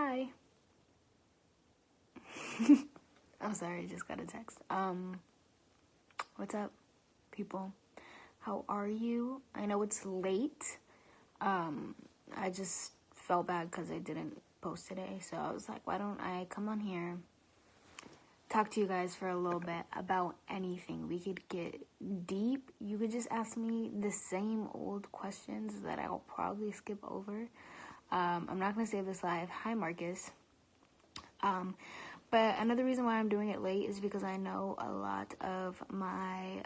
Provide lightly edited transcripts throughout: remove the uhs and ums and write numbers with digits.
Hi. I'm sorry, I just got a text. What's up, people? How are you? I know it's late. I just felt bad because I didn't post today, so I was like, why don't I come on here, talk to you guys for a little bit about anything. We could get deep. You could just ask me the same old questions that I'll probably skip over. I'm not going to save this live. Hi, Marcus. But another reason why I'm doing it late is because I know a lot of my,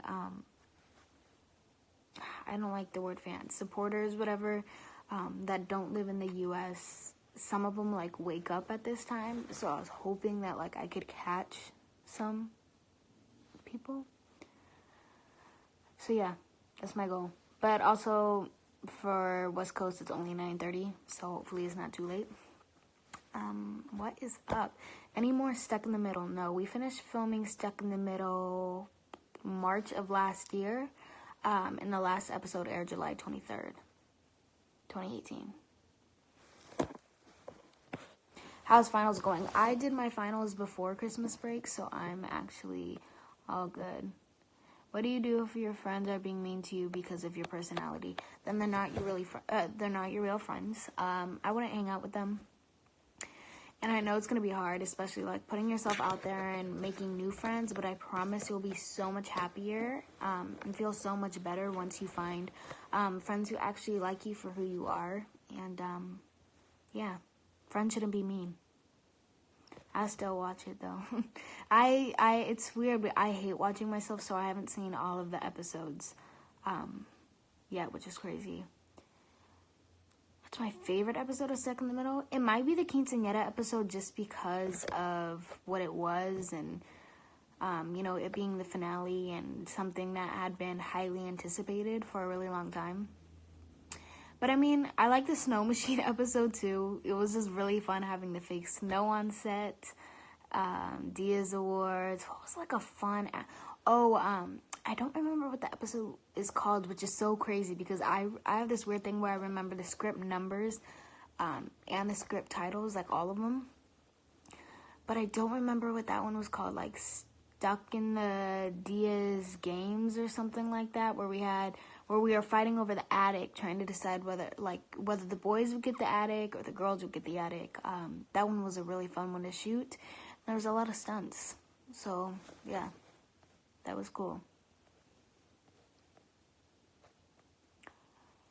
I don't like the word fans, supporters, whatever, that don't live in the U.S., some of them, like, wake up at this time, so I was hoping that, like, I could catch some people. So, yeah, that's my goal. But also, for West Coast, it's only 9:30, so hopefully it's not too late. What is up? Any more Stuck in the Middle? No, we finished filming Stuck in the Middle March of last year, and the last episode aired July 23rd, 2018. How's finals going? I did my finals before Christmas break, so I'm actually all good. What do you do if your friends are being mean to you because of your personality? Then they're not your real friends. I wouldn't hang out with them. And I know it's going to be hard, especially like putting yourself out there and making new friends, but I promise you'll be so much happier and feel so much better once you find friends who actually like you for who you are. And yeah, friends shouldn't be mean. I still watch it though. It's weird, but I hate watching myself, so I haven't seen all of the episodes yet, which is crazy. What's my favorite episode of Stuck in the Middle? It might be the quinceañera episode just because of what it was and, it being the finale and something that had been highly anticipated for a really long time. But I mean, I like the snow machine episode too. It was just really fun having the fake snow on set. Diaz Awards. What was like a fun... I don't remember what the episode is called, which is so crazy because I have this weird thing where I remember the script numbers and the script titles, like all of them. But I don't remember what that one was called, like Stuck in the Diaz Games or something like that, where we were fighting over the attic, trying to decide whether the boys would get the attic or the girls would get the attic. That one was a really fun one to shoot. There was a lot of stunts. So, yeah, that was cool.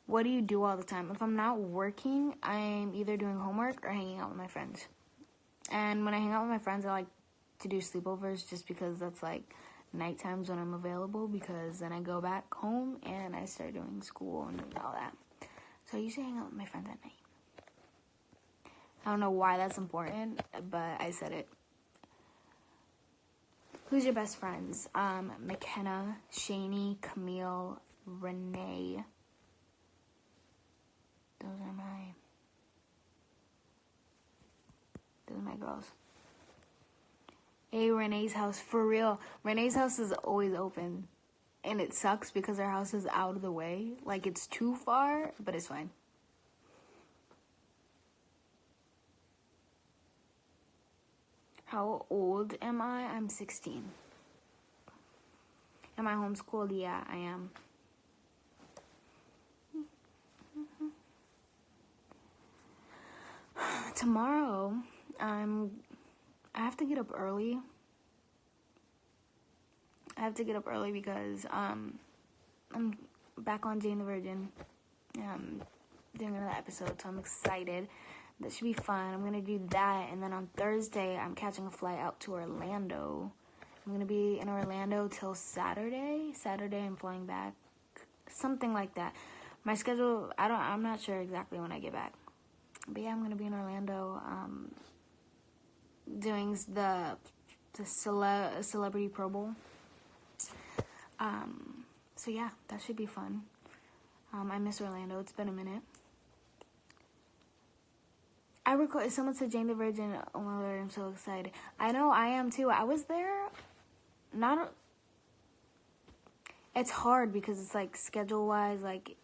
What do you do all the time? If I'm not working, I'm either doing homework or hanging out with my friends. And when I hang out with my friends, I like to do sleepovers just because that's like night times when I'm available, because then I go back home and I start doing school and all that. So I usually hang out with my friends at night. I don't know why that's important, but I said it. Who's your best friends? McKenna, Shani, Camille, Renee. Those are my girls. Hey, Renee's house, for real. Renee's house is always open. And it sucks because our house is out of the way. Like, it's too far, but it's fine. How old am I? I'm 16. Am I homeschooled? Yeah, I am. Tomorrow, I have to get up early. Because I'm back on Jane the Virgin. Doing another episode, so I'm excited. That should be fun. I'm gonna do that, and then on Thursday, I'm catching a flight out to Orlando. I'm gonna be in Orlando till Saturday. I'm flying back, something like that. My schedule, I'm not sure exactly when I get back. But yeah, I'm gonna be in Orlando, doing the Celebrity Pro Bowl. So yeah, that should be fun. I miss Orlando. It's been a minute. Someone said Jane the Virgin. Oh my Lord, I'm so excited. I know, I am too. I was there. It's hard because it's like schedule-wise, like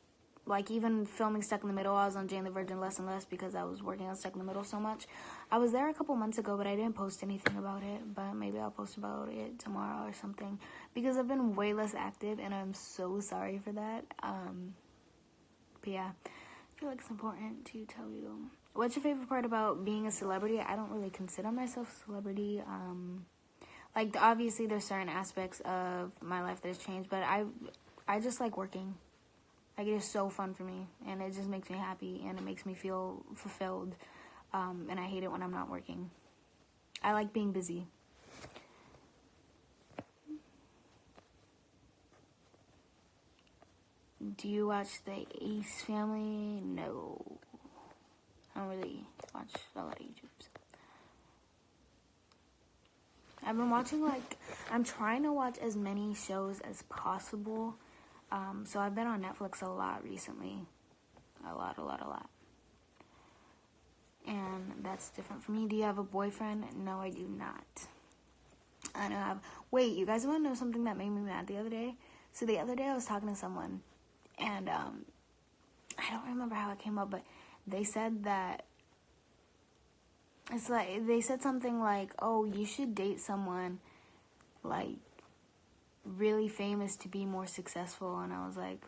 like, even filming Stuck in the Middle, I was on Jane the Virgin less and less because I was working on Stuck in the Middle so much. I was there a couple months ago, but I didn't post anything about it. But maybe I'll post about it tomorrow or something because I've been way less active, and I'm so sorry for that. But yeah, I feel like it's important to tell you. What's your favorite part about being a celebrity? I don't really consider myself a celebrity. Like, obviously, there's certain aspects of my life that has changed, but I just like working. Like, it is so fun for me, and it just makes me happy, and it makes me feel fulfilled, and I hate it when I'm not working. I like being busy. Do you watch the Ace Family? No. I don't really watch a lot of YouTubes. I've been watching, like, I'm trying to watch as many shows as possible. So I've been on Netflix a lot recently. A lot. And that's different for me. Do you have a boyfriend? No, I do not. I don't have... Wait, you guys want to know something that made me mad the other day? So the other day I was talking to someone, and I don't remember how it came up, but they said that... It's like, they said something like, oh, you should date someone, like, really famous to be more successful. And I was like,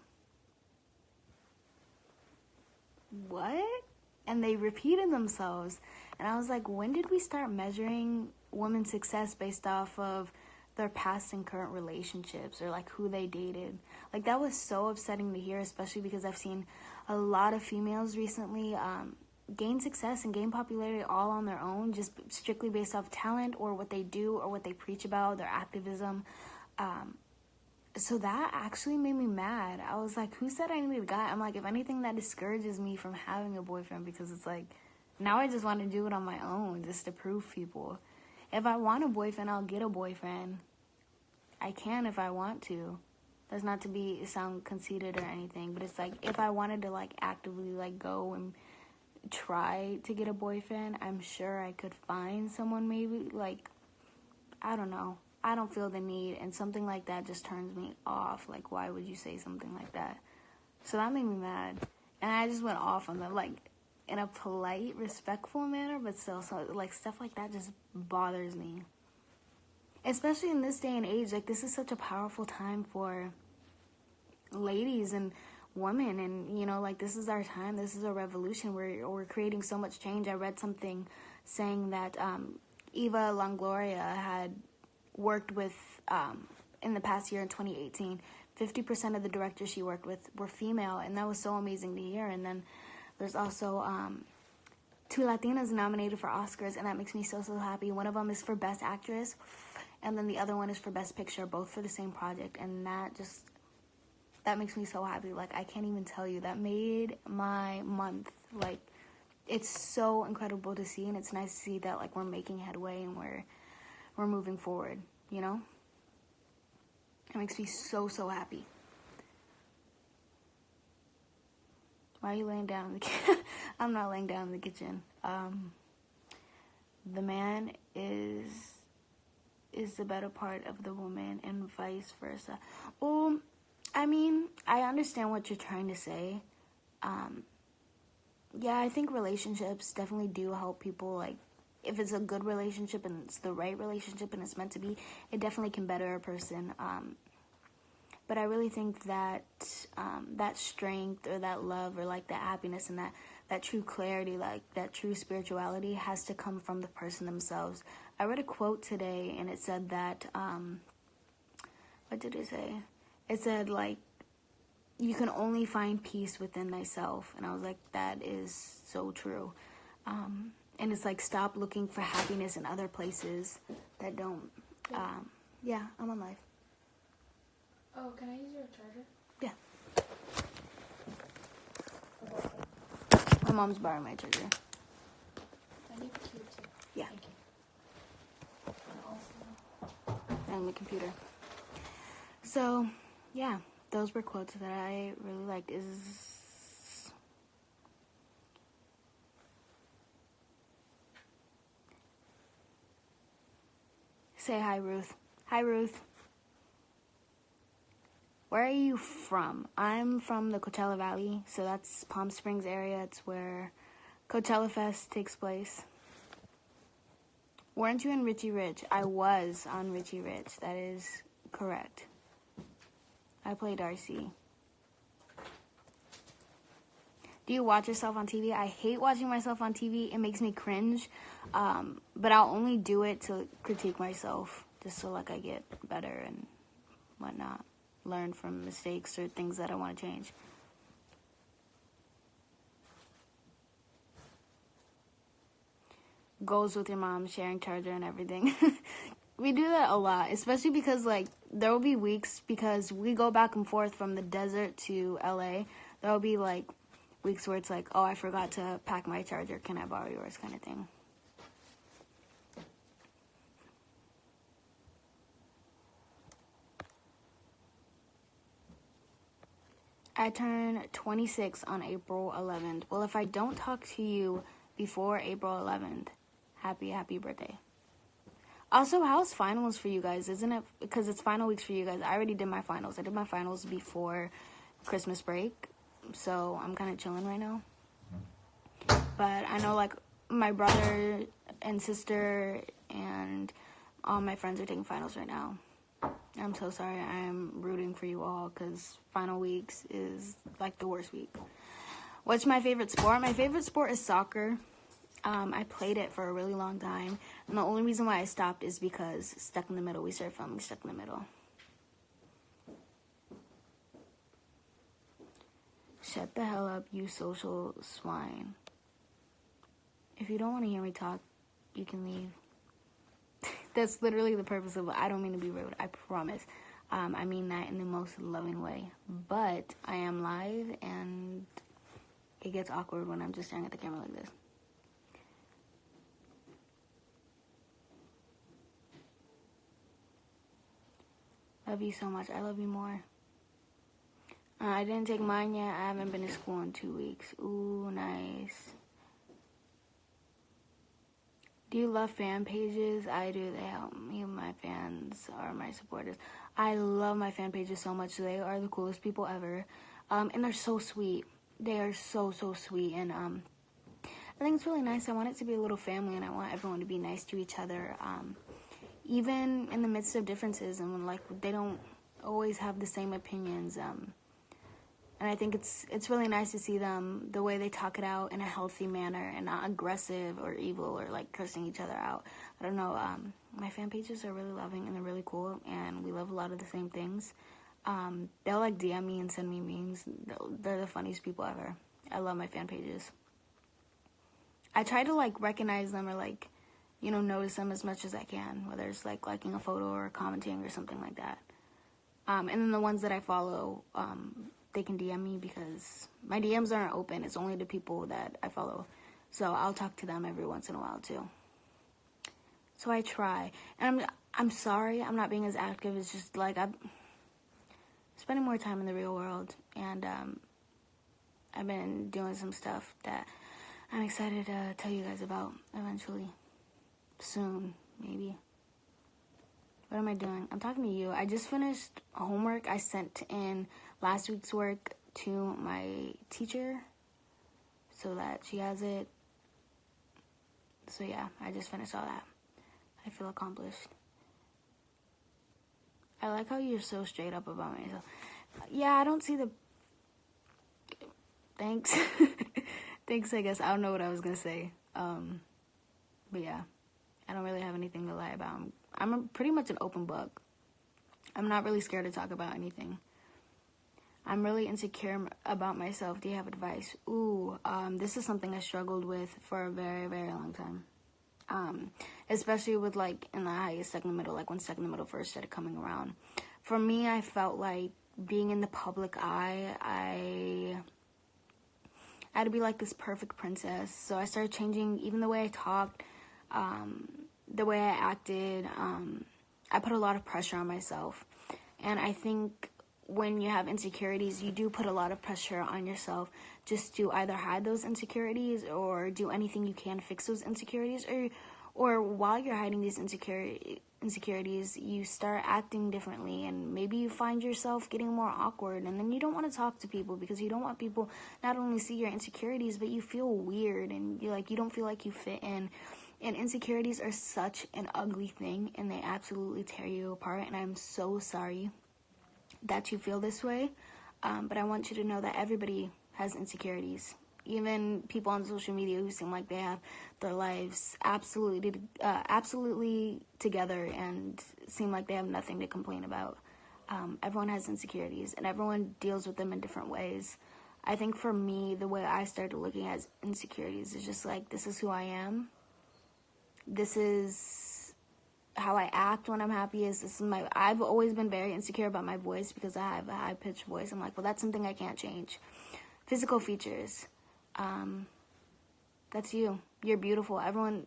what? And they repeated themselves. And I was like, when did we start measuring women's success based off of their past and current relationships, or like who they dated? Like, that was so upsetting to hear, especially because I've seen a lot of females recently gain success and gain popularity all on their own, just strictly based off talent or what they do or what they preach about, their activism. So that actually made me mad. I was like, who said I needed a guy? I'm like, if anything, that discourages me from having a boyfriend, because it's like, now I just want to do it on my own just to prove people. If I want a boyfriend, I'll get a boyfriend. I can if I want to. That's not to sound conceited or anything, but it's like, if I wanted to, like, actively, like, go and try to get a boyfriend, I'm sure I could find someone. Maybe, like, I don't know. I don't feel the need, and something like that just turns me off. Like, why would you say something like that? So that made me mad, and I just went off on them, like, in a polite, respectful manner, but still, so, like, stuff like that just bothers me. Especially in this day and age, like, this is such a powerful time for ladies and women, and, you know, like, this is our time, this is a revolution, we're creating so much change. I read something saying that Eva Longoria had worked with, in the past year in 2018, 50% of the directors she worked with were female, and that was so amazing to hear. And then there's also 2 Latinas nominated for Oscars, and that makes me so happy. One of them is for Best Actress, and then the other one is for Best Picture, both for the same project, and that makes me so happy. Like, I can't even tell you. That made my month. Like, it's so incredible to see, and it's nice to see that, like, we're making headway and we're moving forward, you know? It makes me so happy. Why are you laying down in the kitchen? I'm not laying down in the kitchen. The man is the better part of the woman, and vice versa. Well, I mean, I understand what you're trying to say. Yeah, I think relationships definitely do help people. Like, if it's a good relationship and it's the right relationship and it's meant to be, it definitely can better a person. But I really think that that strength, or that love, or like that happiness, and that true clarity, like that true spirituality, has to come from the person themselves. I read a quote today, and it said that, what did it say? It said, like, you can only find peace within thyself. And I was like, that is so true. And it's like, stop looking for happiness in other places that don't. Yeah, I'm on live. Oh, can I use your charger? Yeah. My mom's borrowing my charger. I need the key too. Yeah. Thank you. And also... And the computer. So, yeah, those were quotes that I really liked. Say hi, Ruth. Hi, Ruth. Where are you from? I'm from the Coachella Valley, so that's Palm Springs area. It's where Coachella Fest takes place. Weren't you in Richie Rich? I was on Richie Rich. That is correct. I play Darcy. Do you watch yourself on TV? I hate watching myself on TV. It makes me cringe. But I'll only do it to critique myself, just so like I get better and whatnot. Learn from mistakes or things that I want to change. Goals with your mom, sharing charger and everything. We do that a lot, especially because like there will be weeks, because we go back and forth from the desert to LA. There will be like weeks where it's like, oh, I forgot to pack my charger. Can I borrow yours, kind of thing. I turn 26 on April 11th. Well, if I don't talk to you before April 11th, happy birthday. Also, how's finals for you guys? Isn't it, because it's final weeks for you guys. I already did my finals. I did my finals before Christmas break, so I'm kind of chilling right now. But I know, like, my brother and sister and all my friends are taking finals right now. I'm so sorry. I am rooting for you all, because final weeks is, like, the worst week. What's my favorite sport? My favorite sport is soccer. I played it for a really long time, and the only reason why I stopped is because Stuck in the Middle. We started filming Stuck in the Middle. Shut the hell up, you social swine. If you don't want to hear me talk, you can leave. That's literally the purpose of it. I don't mean to be rude, I promise. I mean that in the most loving way. But I am live, and it gets awkward when I'm just staring at the camera like this. Love you so much. I love you more. I didn't take mine yet. I haven't been to school in 2 weeks. Ooh, nice. Do you love fan pages? I do. They help me. My fans are my supporters. I love my fan pages so much. They are the coolest people ever. And they're so sweet. They are so sweet. And I think it's really nice. I want it to be a little family, and I want everyone to be nice to each other. Even in the midst of differences, and when, like, they don't always have the same opinions. And I think it's really nice to see them, the way they talk it out in a healthy manner and not aggressive or evil or, like, cursing each other out. I don't know. My fan pages are really loving, and they're really cool, and we love a lot of the same things. They'll, like, DM me and send me memes. They're the funniest people ever. I love my fan pages. I try to, like, recognize them or, like, you know, notice them as much as I can, whether it's, like, liking a photo or commenting or something like that. And then the ones that I follow, they can DM me, because my DMs aren't open. It's only the people that I follow. So I'll talk to them every once in a while, too. So I try. And I'm sorry I'm not being as active. It's just, like, I'm spending more time in the real world. And I've been doing some stuff that I'm excited to tell you guys about eventually. Soon, maybe. What am I doing? I'm talking to you. I just finished homework. I sent in last week's work to my teacher so that she has it. So yeah, I just finished all that. I feel accomplished. I like how you're so straight up about myself. Yeah, I don't see the... Thanks. Thanks, I guess. I don't know what I was gonna say. But yeah. I don't really have anything to lie about. I'm pretty much an open book. I'm not really scared to talk about anything. I'm really insecure about myself. Do you have advice? Ooh, this is something I struggled with for a very, very long time. Especially with, like, in the highest Stuck in the Middle, like when Stuck in the Middle first started coming around. For me, I felt like being in the public eye, I had to be like this perfect princess. So I started changing even the way I talked, the way I acted. I put a lot of pressure on myself. And I think when you have insecurities, you do put a lot of pressure on yourself just to either hide those insecurities or do anything you can to fix those insecurities, or while you're hiding these insecurities, you start acting differently, and maybe you find yourself getting more awkward, and then you don't want to talk to people because you don't want people not only see your insecurities, but you feel weird, and you don't feel like you fit in. And insecurities are such an ugly thing, and they absolutely tear you apart, and I'm so sorry that you feel this way, but I want you to know that everybody has insecurities. Even people on social media who seem like they have their lives absolutely together and seem like they have nothing to complain about. Everyone has insecurities, and everyone deals with them in different ways. I think for me, the way I started looking at insecurities is just like, this is who I am. This is how I act when I'm happy. I've always been very insecure about my voice because I have a high-pitched voice. I'm like, well, that's something I can't change. Physical features. That's you. You're beautiful. Everyone,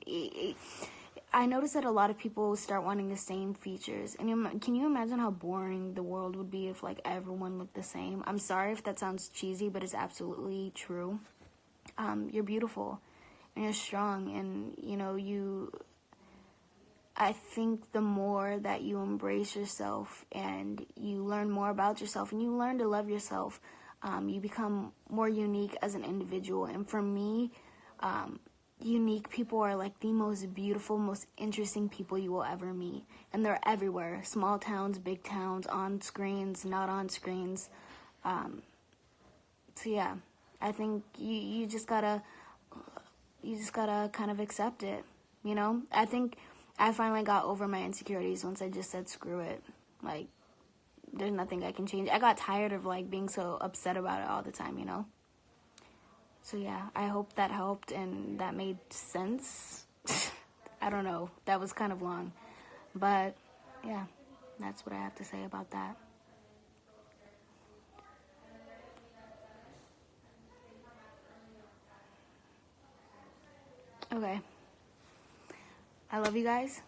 I noticed that a lot of people start wanting the same features. And can you imagine how boring the world would be if, like, everyone looked the same? I'm sorry if that sounds cheesy, but it's absolutely true. You're beautiful, and you're strong, and, I think the more that you embrace yourself and you learn more about yourself and you learn to love yourself, you become more unique as an individual. And for me, unique people are like the most beautiful, most interesting people you will ever meet. And they're everywhere. Small towns, big towns, on screens, not on screens. So yeah, I think you just gotta kind of accept it, I think I finally got over my insecurities once I just said, screw it. Like, there's nothing I can change. I got tired of, like, being so upset about it all the time, So, yeah, I hope that helped and that made sense. I don't know. That was kind of long. But, yeah, that's what I have to say about that. Okay. I love you guys.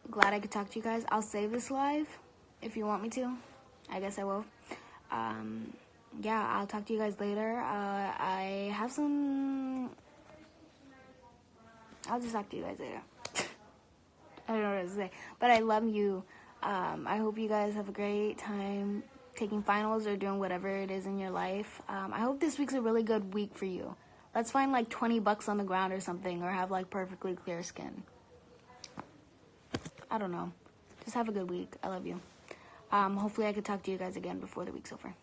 Glad I could talk to you guys. I'll save this live if you want me to. I guess I will. Yeah, I'll talk to you guys later. I have some... I'll just talk to you guys later. I don't know what to say. But I love you. I hope you guys have a great time taking finals or doing whatever it is in your life. I hope this week's a really good week for you. Let's find like $20 on the ground or something, or have like perfectly clear skin. I don't know. Just have a good week. I love you. Hopefully I could talk to you guys again before the week's over.